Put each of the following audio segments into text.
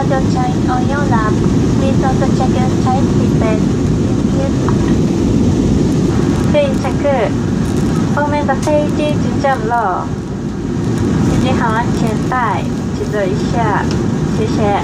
就 join on your lap. Please don't check your tight seatbelt. Thank you. 乘客，后面的飞机即将了，系好安全带，记得一下，谢谢。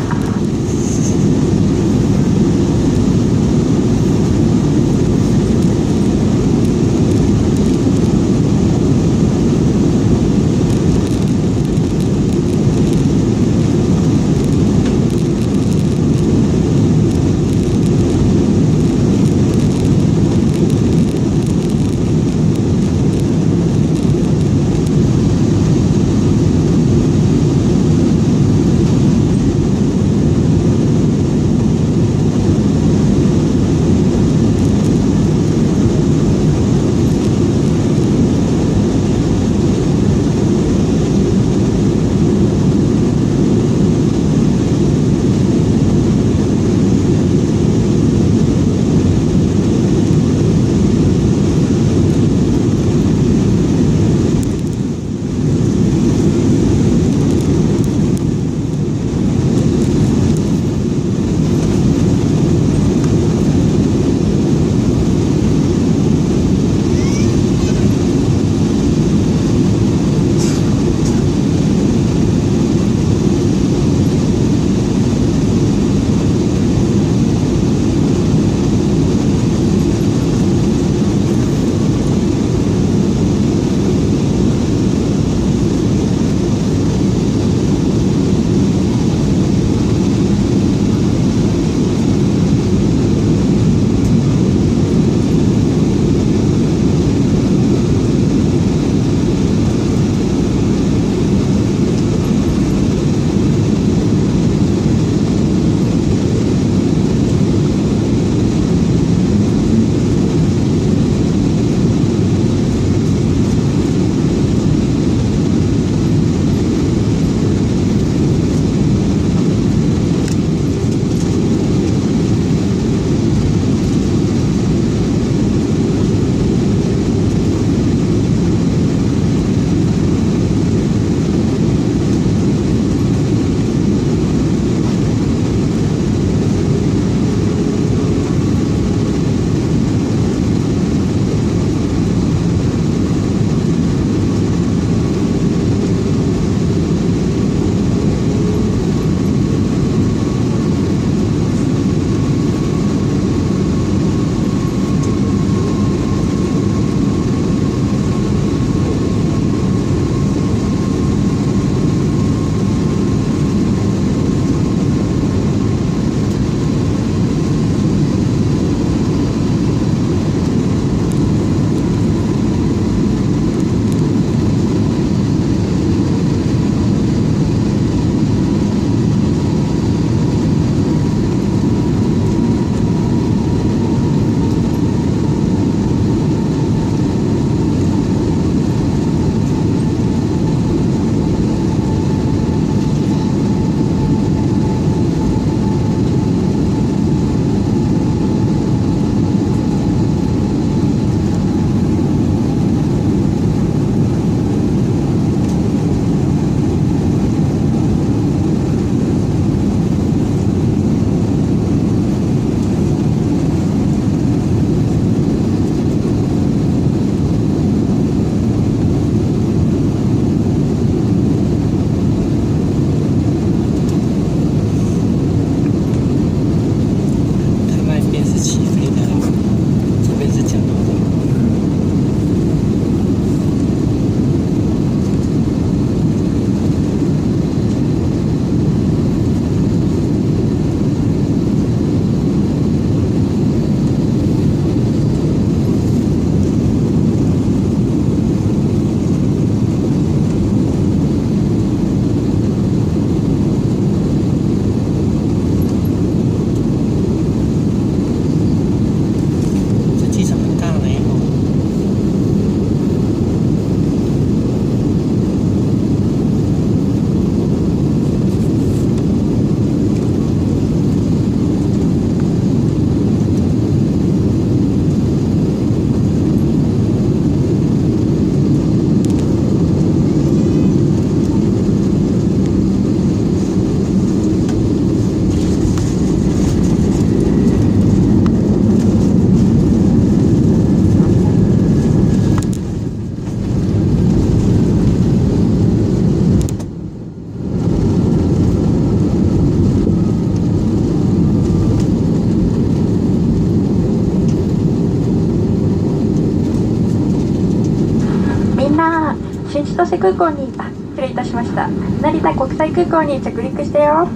新千歳空港に、失礼いたしました。成田国際空港に着陸したよ。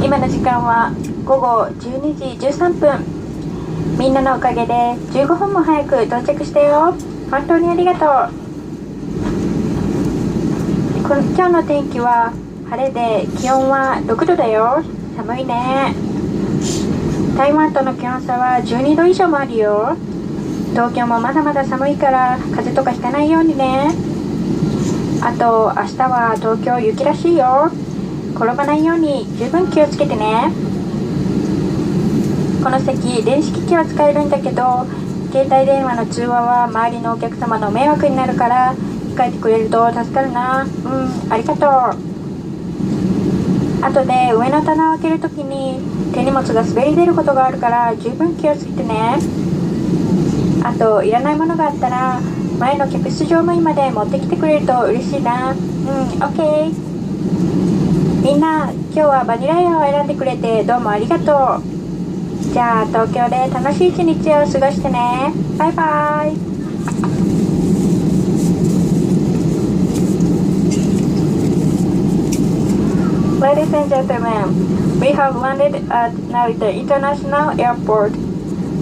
今の時間は午後12時13分。みんなのおかげで15分も早く到着したよ。本当にありがとう。今日の天気は晴れで気温は6度だよ。寒いね。台湾との気温差は12度以上もあるよ。東京もまだまだ寒いから風邪とかひかないようにね。あと明日は東京雪らしいよ。転ばないように十分気をつけてね。この席電子機器は使えるんだけど、携帯電話の通話は周りのお客様の迷惑になるから控えてくれると助かるな。ありがとう。後で上の棚を開けるときに手荷物が滑り出ることがあるから十分気をつけてね。あといらないものがあったら前の客室乗務員まで持ってきてくれると嬉しいな。OK。みんな今日はバニラエアを選んでくれてどうもありがとう。じゃあ東京で楽しい一日を過ごしてね。バイバイ。Ladies and gentlemen, we have landed at Narita International Airport.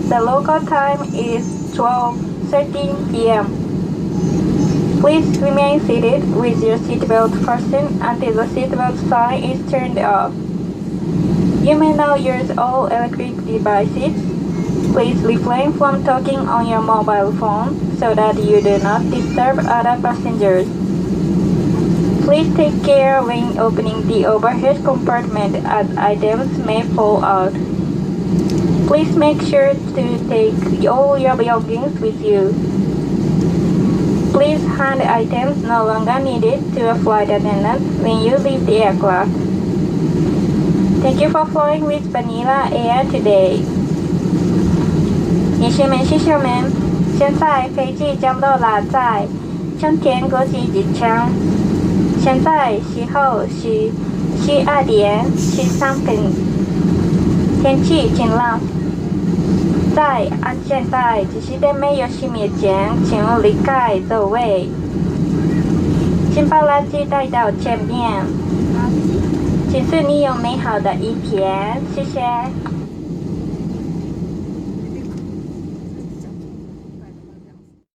The local time is 12:13 p.m. Please remain seated with your seatbelt fastened until the seatbelt sign is turned off. You may now use all electric devices. Please refrain from talking on your mobile phone so that you do not disturb other passengers. Please take care when opening the overhead compartment as items may fall out. Please make sure to take all your belongings with you. Please hand items no longer needed to a flight attendant when you leave the aircraft. Thank you for flying with Vanilla Air today. 女士们、先生们，现在飞机降落了在成田国际机场。现在时候是12点13分，天气晴朗。在安全带指示灯没有熄灭前，请勿离开座位。请把垃圾带到前面。请祝你有美好的一天，谢谢。